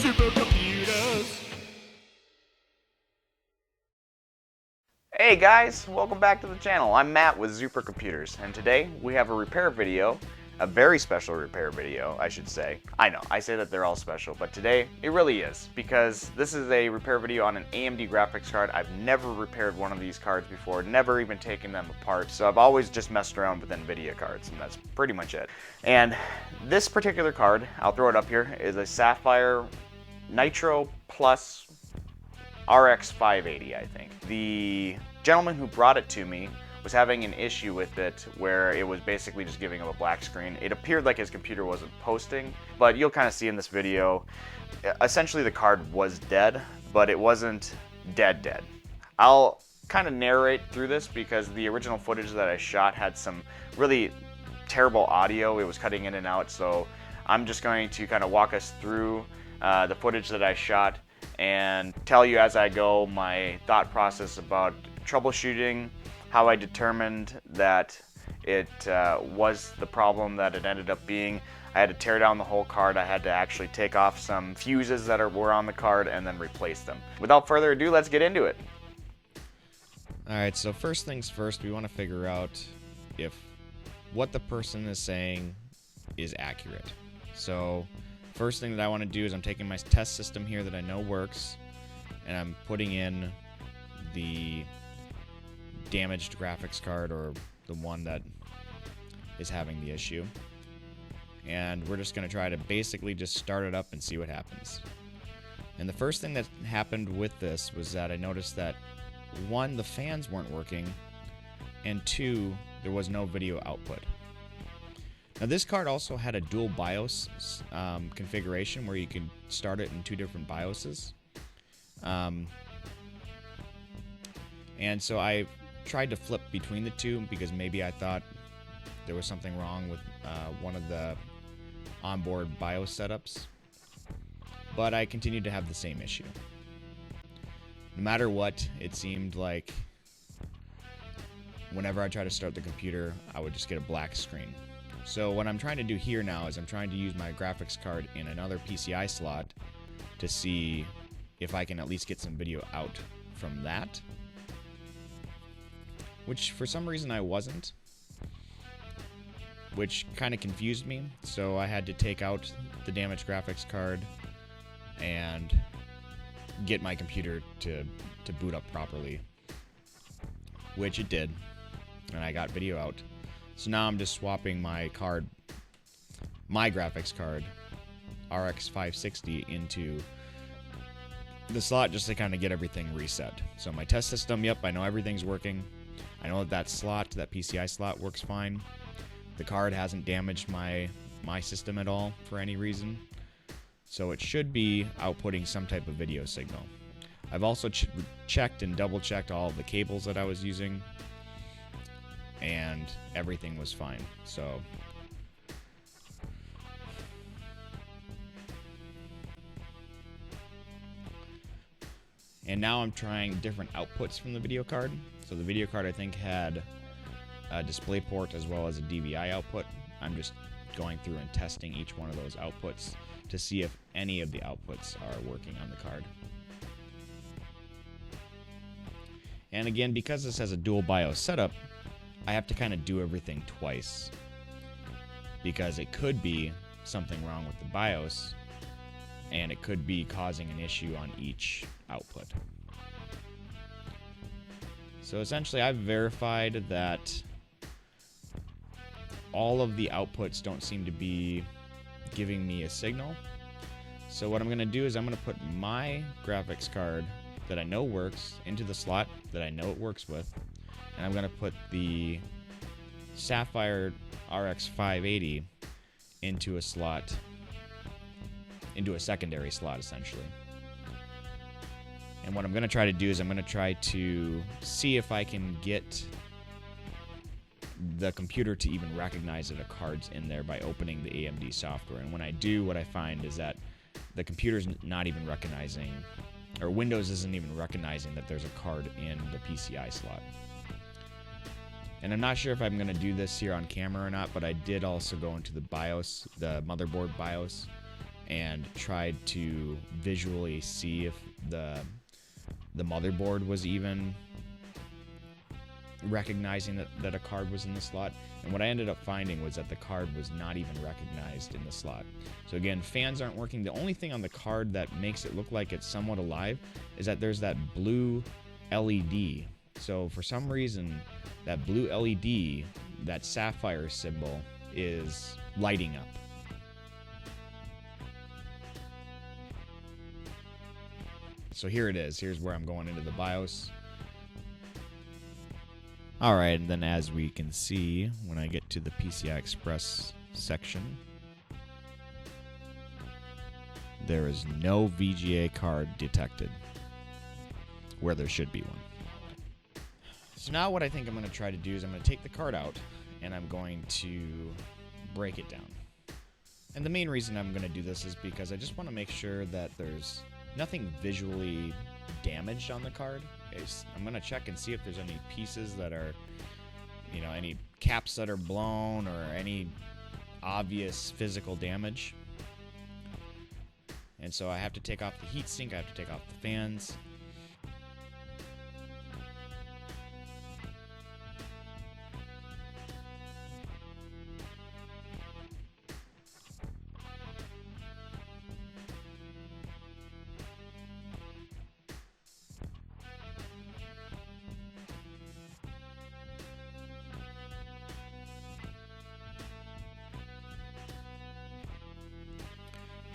Supercomputers. Hey guys, welcome back to the channel. I'm Matt with Supercomputers, and today we have a repair video, a very special repair video, I should say. I know, I say that they're all special, but today it really is, because this is a repair video on an AMD graphics card. I've never repaired one of these cards before, never even taken them apart, so I've always just messed around with NVIDIA cards, and that's pretty much it. And this particular card, I'll throw it up here, is a SAPPHIRE Nitro Plus RX 580, I think. The gentleman who brought it to me was having an issue with it where it was basically just giving him a black screen. It appeared like his computer wasn't posting, but you'll kind of see in this video, essentially the card was dead, but it wasn't dead. I'll kind of narrate through this because the original footage that I shot had some really terrible audio. It was cutting in and out, so I'm just going to kind of walk us through the footage that I shot and tell you as I go my thought process about troubleshooting, how I determined that it was the problem that it ended up being. I had to tear down the whole card. I had to actually take off some fuses that were on the card and then replace them. Without further ado, let's get into it. Alright, so first things first, we want to figure out if what the person is saying is accurate. So first thing that I want to do is I'm taking my test system here that I know works, and I'm putting in the damaged graphics card, or the one that is having the issue. And we're just going to try to basically just start it up and see what happens. And the first thing that happened with this was that I noticed that, one, the fans weren't working, and two, there was no video output. Now this card also had a dual BIOS configuration where you can start it in two different BIOSes. And so I tried to flip between the two because maybe I thought there was something wrong with one of the onboard BIOS setups. But I continued to have the same issue. No matter what, it seemed like whenever I tried to start the computer, I would just get a black screen. So what I'm trying to do here now is I'm trying to use my graphics card in another PCI slot to see if I can at least get some video out from that. Which for some reason I wasn't, which kind of confused me. So I had to take out the damaged graphics card and get my computer to boot up properly, which it did, and I got video out. So now I'm just swapping my graphics card, RX 560, into the slot just to kind of get everything reset. So my test system, yep, I know everything's working. I know that slot, that PCI slot, works fine. The card hasn't damaged my system at all for any reason. So it should be outputting some type of video signal. I've also checked and double-checked all of the cables that I was using, and everything was fine. So and now I'm trying different outputs from the video card. So the video card, I think, had a display port as well as a DVI output. I'm just going through and testing each one of those outputs to see if any of the outputs are working on the card. And again, because this has a dual BIOS setup, I have to kind of do everything twice, because it could be something wrong with the BIOS, and it could be causing an issue on each output. So essentially, I've verified that all of the outputs don't seem to be giving me a signal. So what I'm going to do is I'm going to put my graphics card that I know works into the slot that I know it works with, and I'm going to put the SAPPHIRE RX 580 into a slot, into a secondary slot essentially. And what I'm going to try to do is I'm going to try to see if I can get the computer to even recognize that a card's in there by opening the AMD software. And when I do, what I find is that the computer's not even recognizing, or Windows isn't even recognizing that there's a card in the PCI slot. And I'm not sure if I'm going to do this here on camera or not, but I did also go into the BIOS, the motherboard BIOS, and tried to visually see if the motherboard was even recognizing that a card was in the slot. And what I ended up finding was that the card was not even recognized in the slot. So again, fans aren't working. The only thing on the card that makes it look like it's somewhat alive is that there's that blue LED. So for some reason, that blue LED, that sapphire symbol, is lighting up. So here it is. Here's where I'm going into the BIOS. Alright, and then as we can see, when I get to the PCI Express section, there is no VGA card detected, where there should be one. So now what I think I'm going to try to do is I'm going to take the card out, and I'm going to break it down. And the main reason I'm going to do this is because I just want to make sure that there's nothing visually damaged on the card. I'm going to check and see if there's any pieces that are, any caps that are blown or any obvious physical damage. And so I have to take off the heatsink, I have to take off the fans.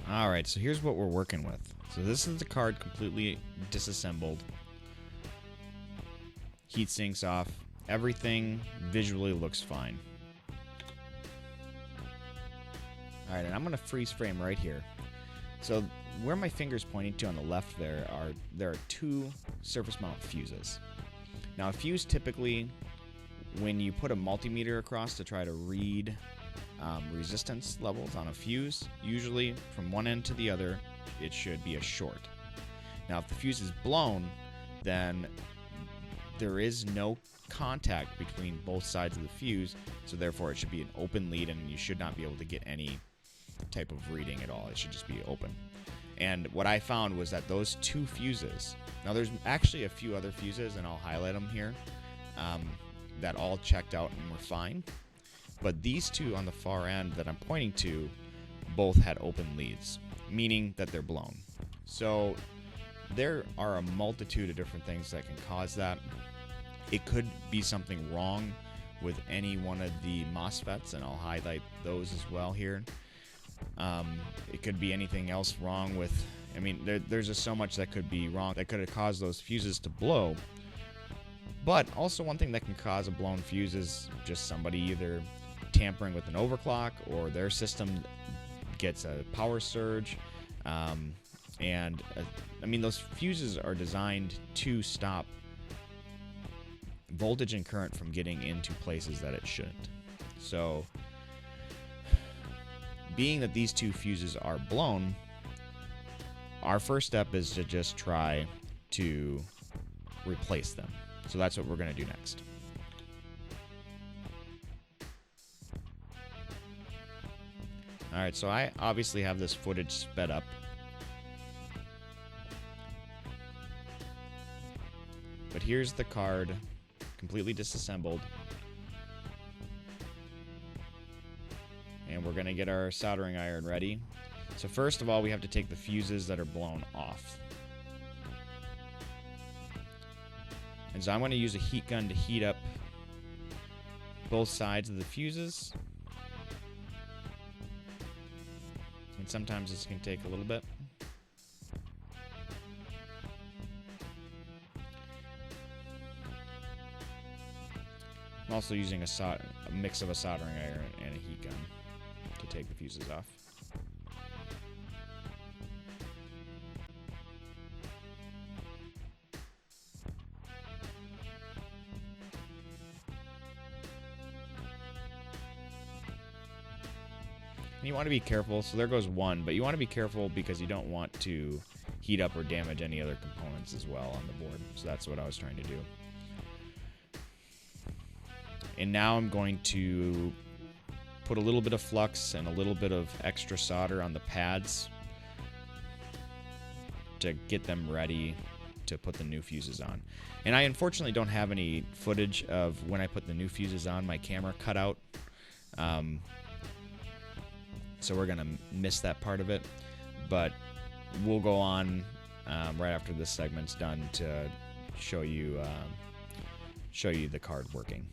Alright, so here's what we're working with. So this is the card completely disassembled. Heat sinks off. Everything visually looks fine. Alright, and I'm going to freeze frame right here. So where my finger's pointing to on the left there are two surface mount fuses. Now a fuse typically, when you put a multimeter across to try to read resistance levels on a fuse, usually from one end to the other, it should be a short. Now, if the fuse is blown, then there is no contact between both sides of the fuse, so therefore it should be an open lead, and you should not be able to get any type of reading at all. It should just be open. And what I found was that those two fuses, now there's actually a few other fuses, and I'll highlight them here, that all checked out and were fine. But these two on the far end that I'm pointing to both had open leads, meaning that they're blown. So there are a multitude of different things that can cause that. It could be something wrong with any one of the MOSFETs, and I'll highlight those as well here. It could be anything else wrong with, there's just so much that could be wrong that could have caused those fuses to blow. But also one thing that can cause a blown fuse is just somebody either tampering with an overclock, or their system gets a power surge. Those fuses are designed to stop voltage and current from getting into places that it shouldn't. So, being that these two fuses are blown, our first step is to just try to replace them. So that's what we're going to do next. Alright, so I obviously have this footage sped up. But here's the card, completely disassembled. And we're going to get our soldering iron ready. So first of all, we have to take the fuses that are blown off. And so I'm going to use a heat gun to heat up both sides of the fuses. And sometimes this can take a little bit. I'm also using a mix of a soldering iron and a heat gun to take the fuses off. You want to be careful. So there goes one, but you want to be careful because you don't want to heat up or damage any other components as well on the board. So that's what I was trying to do. And now I'm going to put a little bit of flux and a little bit of extra solder on the pads to get them ready to put the new fuses on. And I unfortunately don't have any footage of when I put the new fuses on. My camera cut out, so we're gonna miss that part of it. But we'll go on right after this segment's done to show you the card working.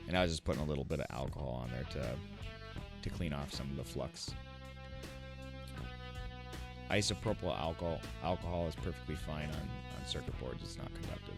And I was just putting a little bit of alcohol on there to clean off some of the flux. Isopropyl alcohol is perfectly fine on circuit boards. It's not conductive.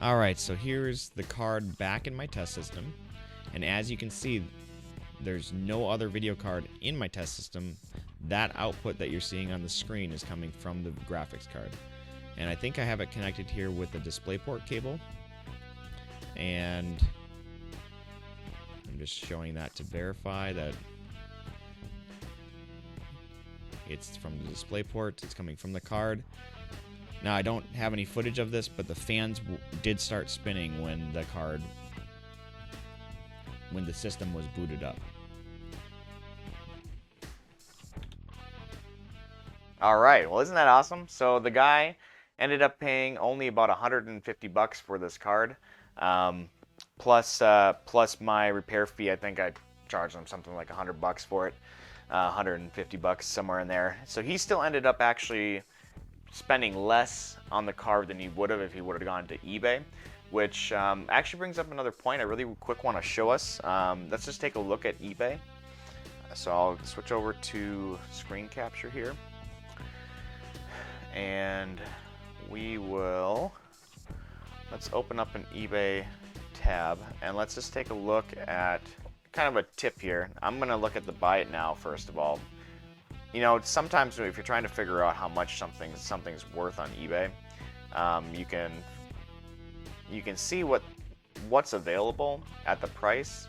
Alright, so here's the card back in my test system, and as you can see, there's no other video card in my test system. That output that you're seeing on the screen is coming from the graphics card. And I think I have it connected here with the DisplayPort cable, and I'm just showing that to verify that it's from the DisplayPort, it's coming from the card. Now, I don't have any footage of this, but the fans did start spinning when the system was booted up. All right, well, isn't that awesome? So the guy ended up paying only about $150 for this card, plus my repair fee. I think I charged him something like $100 for it, $150 somewhere in there. So he still ended up actually spending less on the card than he would have if he would have gone to eBay, which actually brings up another point I really quick want to show us. Let's just take a look at eBay. So I'll switch over to screen capture here, and let's open up an eBay tab, and let's just take a look at kind of a tip here. I'm going to look at the buy it now first of all. You know, sometimes if you're trying to figure out how much something's worth on eBay, you can see what's available at the price,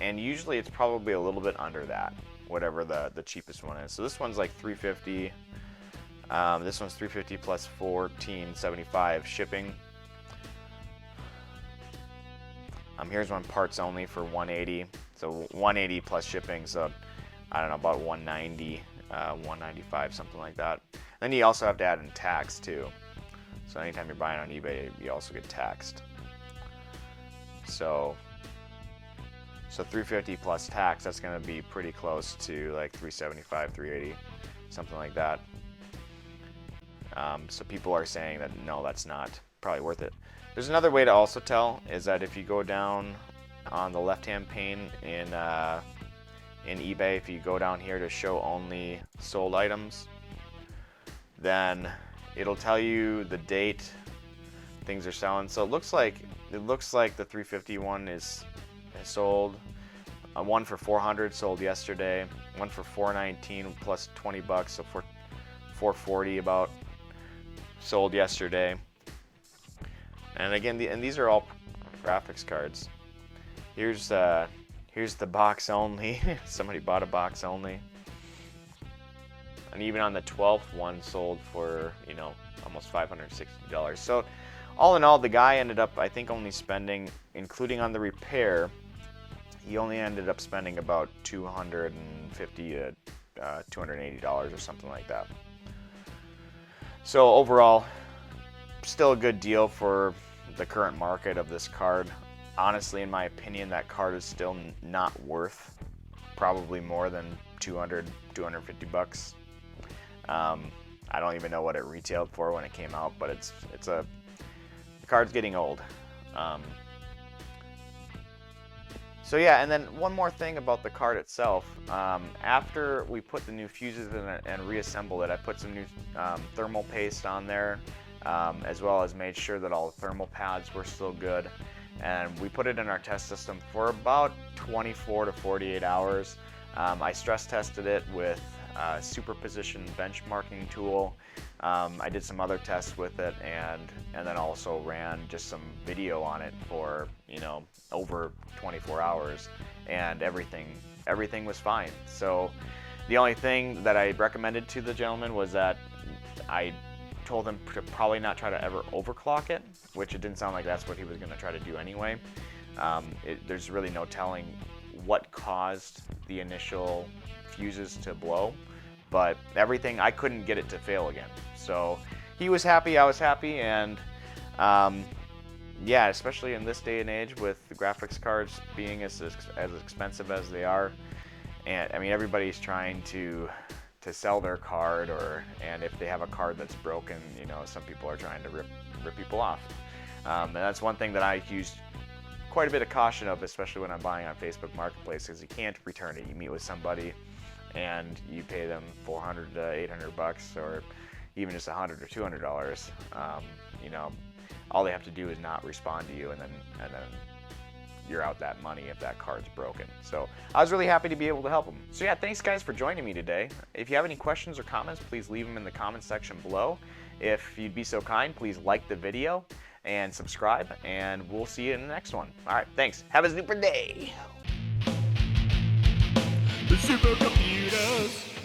and usually it's probably a little bit under that, whatever the cheapest one is. So this one's like $350. This one's $350 plus $14.75 shipping. Here's one parts only for $180. So $180 plus shipping. So I don't know, about $190, $195, something like that. Then you also have to add in tax too. So anytime you're buying on eBay, you also get taxed. So $350 plus tax, that's going to be pretty close to like $375, $380, something like that. So people are saying that no, that's not probably worth it. There's another way to also tell, is that if you go down on the left-hand pane in eBay, if you go down here to show only sold items, then it'll tell you the date things are selling. So it looks like the 350 one is sold. One for $400 sold yesterday. One for $419 plus $20, so for $440 about sold yesterday. And again, these are all graphics cards. Here's the box only. Somebody bought a box only. And even on the 12th one sold for, you know, almost $560. So all in all, the guy ended up, I think, only spending, including on the repair, he only ended up spending about $250 to $280 or something like that. So overall, still a good deal for the current market of this card. Honestly, in my opinion, that card is still not worth probably more than $200, $250. I don't even know what it retailed for when it came out, but the card's getting old. So yeah, and then one more thing about the card itself. After we put the new fuses in it and reassembled it, I put some new thermal paste on there, as well as made sure that all the thermal pads were still good. And we put it in our test system for about 24 to 48 hours. I stress tested it with a superposition benchmarking tool I did some other tests with it, and then also ran just some video on it for, you know, over 24 hours, and everything was fine. So the only thing that I recommended to the gentleman was that I told him to probably not try to ever overclock it, which it didn't sound like that's what he was going to try to do anyway. There's really no telling what caused the initial fuses to blow, but everything, I couldn't get it to fail again. So he was happy, I was happy, and yeah, especially in this day and age with the graphics cards being as expensive as they are, and I mean everybody's trying to sell their card, and if they have a card that's broken, you know, some people are trying to rip people off. And that's one thing that I use quite a bit of caution of, especially when I'm buying on Facebook Marketplace, because you can't return it. You meet with somebody and you pay them $400 to $800, or even just $100 or $200. You know, all they have to do is not respond to you, and then you're out that money if that card's broken. So I was really happy to be able to help them. So yeah, thanks guys for joining me today. If you have any questions or comments, please leave them in the comments section below. If you'd be so kind, please like the video and subscribe, and we'll see you in the next one. All right, thanks. Have a super day. The supercomputers.